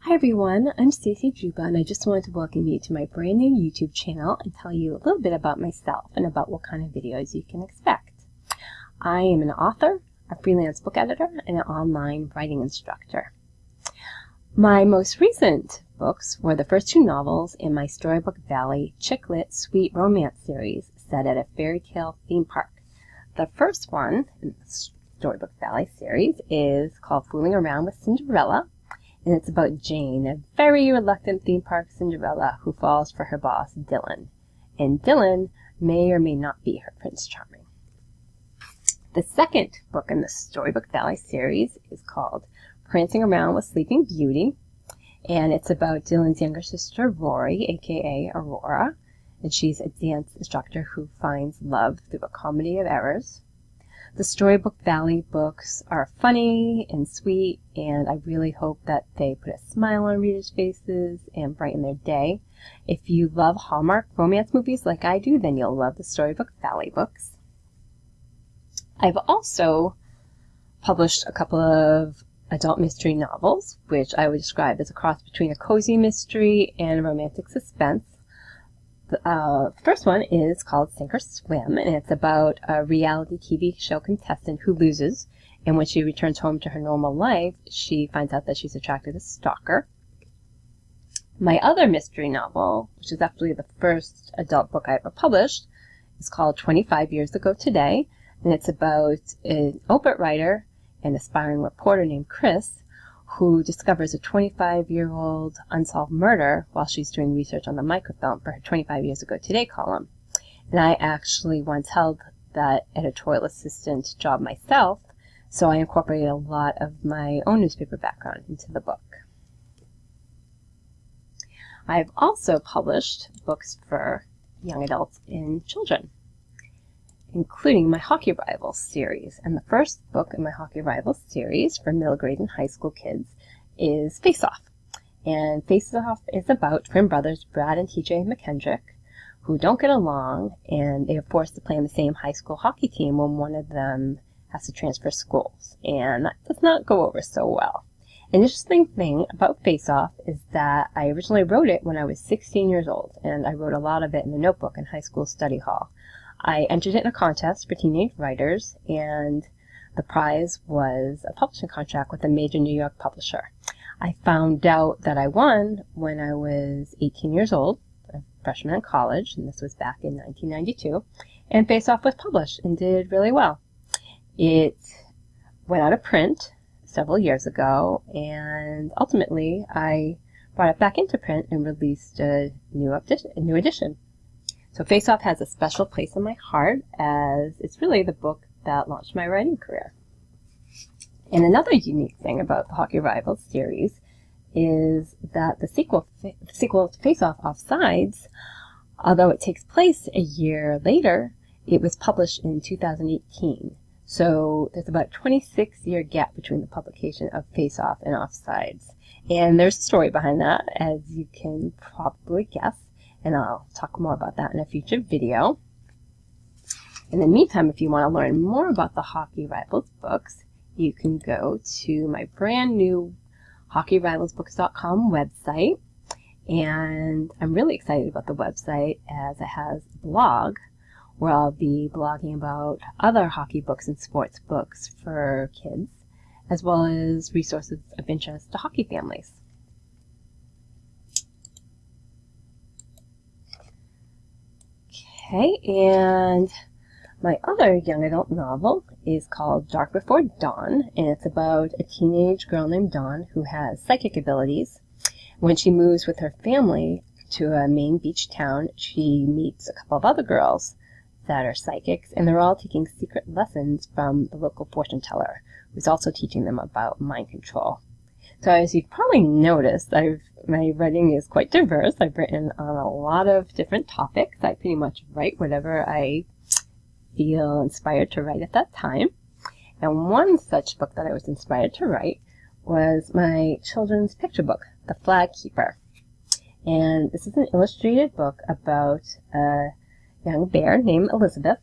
Hi everyone, I'm Stacey Juba and I just wanted to welcome you to my brand new YouTube channel and tell you a little bit about myself and about what kind of videos you can expect. I am an author, a freelance book editor, and an online writing instructor. My most recent books were the first two novels in my Storybook Valley chick lit sweet romance series set at a fairy tale theme park. The first one in the Storybook Valley series is called Fooling Around with Cinderella. And it's about Jane, a very reluctant theme park Cinderella who falls for her boss, Dylan. And Dylan may or may not be her Prince Charming. The second book in the Storybook Valley series is called Prancing Around with Sleeping Beauty. And it's about Dylan's younger sister, Rory, aka Aurora. And she's a dance instructor who finds love through a comedy of errors. The Storybook Valley books are funny and sweet, and I really hope that they put a smile on readers' faces and brighten their day. If you love Hallmark romance movies like I do, then you'll love the Storybook Valley books. I've also published a couple of adult mystery novels, which I would describe as a cross between a cozy mystery and a romantic suspense. The first one is called Sink or Swim, and it's about a reality TV show contestant who loses, and when she returns home to her normal life, she finds out that she's attracted to a stalker. My other mystery novel, which is actually the first adult book I ever published, is called 25 Years Ago Today, and it's about an obit writer and aspiring reporter named Chris, who discovers a 25-year-old unsolved murder while she's doing research on the microfilm for her 25 Years Ago Today column. And I actually once held that editorial assistant job myself, so I incorporated a lot of my own newspaper background into the book. I've also published books for young adults and children, including my Hockey Rivals series. And the first book in my Hockey Rivals series for middle grade and high school kids is Face Off. And Face Off is about twin brothers Brad and TJ McKendrick who don't get along, and they are forced to play in the same high school hockey team when one of them has to transfer schools. And that does not go over so well. An interesting thing about Face Off is that I originally wrote it when I was 16 years old, and I wrote a lot of it in a notebook in high school study hall. I entered it in a contest for teenage writers, and the prize was a publishing contract with a major New York publisher. I found out that I won when I was 18 years old, a freshman in college, and this was back in 1992, and Face Off was published and did really well. It went out of print several years ago, and ultimately I brought it back into print and released a new edition. So Face Off has a special place in my heart, as it's really the book that launched my writing career. And another unique thing about the Hockey Rivals series is that the sequel to Face Off, Offsides, although it takes place a year later, it was published in 2018. So there's about a 26-year gap between the publication of Face Off and Offsides. And there's a story behind that, as you can probably guess. And I'll talk more about that in a future video. In the meantime, if you want to learn more about the Hockey Rivals books, you can go to my brand new hockeyrivalsbooks.com website. And I'm really excited about the website, as it has a blog where I'll be blogging about other hockey books and sports books for kids, as well as resources of interest to hockey families. Okay, and my other young adult novel is called Dark Before Dawn, and it's about a teenage girl named Dawn who has psychic abilities. When she moves with her family to a Maine beach town, she meets a couple of other girls that are psychics, and they're all taking secret lessons from the local fortune teller, who's also teaching them about mind control. So as you've probably noticed, my writing is quite diverse. I've written on a lot of different topics. I pretty much write whatever I feel inspired to write at that time. And one such book that I was inspired to write was my children's picture book, The Flag Keeper. And this is an illustrated book about a young bear named Elizabeth.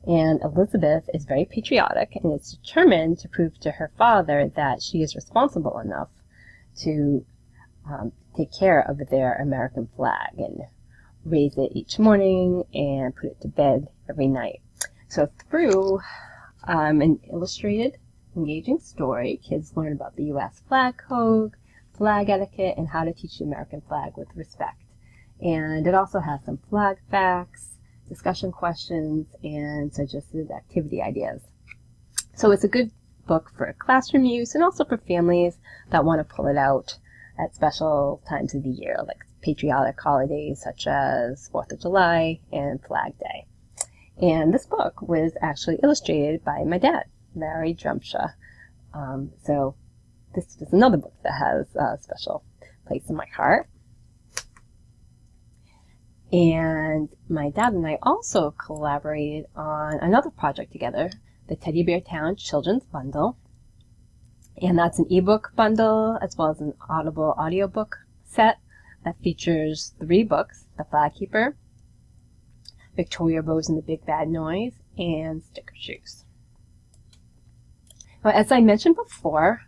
And Elizabeth is very patriotic and is determined to prove to her father that she is responsible enough to take care of their American flag and raise it each morning and put it to bed every night. So through an illustrated, engaging story, kids learn about the U.S. flag code, flag etiquette, and how to teach the American flag with respect. And it also has some flag facts, discussion questions, and suggested activity ideas. So it's a good book for classroom use and also for families that want to pull it out at special times of the year, like patriotic holidays such as 4th of July and Flag Day. And this book was actually illustrated by my dad, Larry Drumshaw. So this is another book that has a special place in my heart. And my dad and I also collaborated on another project together, the Teddy Bear Town Children's Bundle. And that's an ebook bundle as well as an audible audiobook set that features 3 books, The Flag Keeper, Victoria Rose and the Big Bad Noise, and Sticker Shoes. Now, as I mentioned before,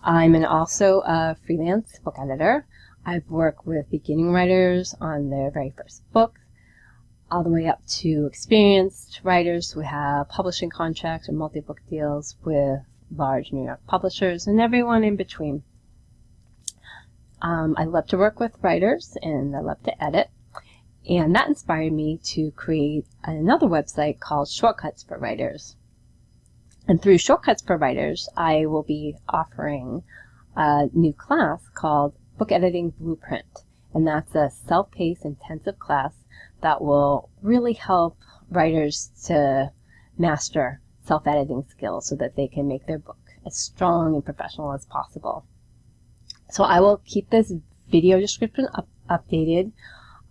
I'm also a freelance book editor. I've worked with beginning writers on their very first book, all the way up to experienced writers who have publishing contracts or multi-book deals with large New York publishers, and everyone in between. I love to work with writers, and I love to edit, and that inspired me to create another website called Shortcuts for Writers. And through Shortcuts for Writers, I will be offering a new class called Book Editing Blueprint, and that's a self-paced, intensive class that will really help writers to master self-editing skills so that they can make their book as strong and professional as possible. So I will keep this video description updated,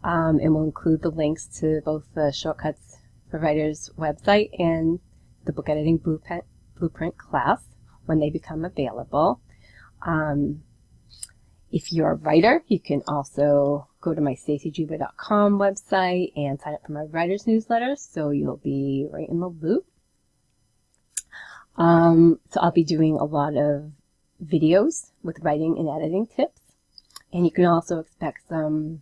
and will include the links to both the Shortcuts for Writers website and the Book Editing Blueprint class when they become available. If you're a writer, you can also go to my stacyjuba.com website and sign up for my writer's newsletter, so you'll be right in the loop. So I'll be doing a lot of videos with writing and editing tips, and you can also expect some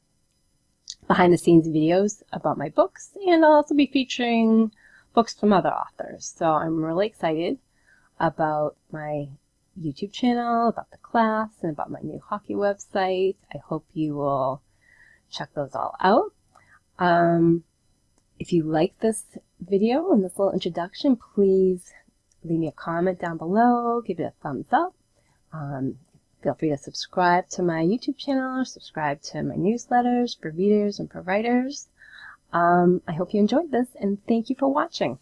behind the scenes videos about my books, and I'll also be featuring books from other authors. So I'm really excited about my YouTube channel, about the class, and about my new hockey website. I hope you will check those all out. If you like this video and this little introduction, please leave me a comment down below, give it a thumbs up. Feel free to subscribe to my YouTube channel, or subscribe to my newsletters for readers and for writers. I hope you enjoyed this, and thank you for watching.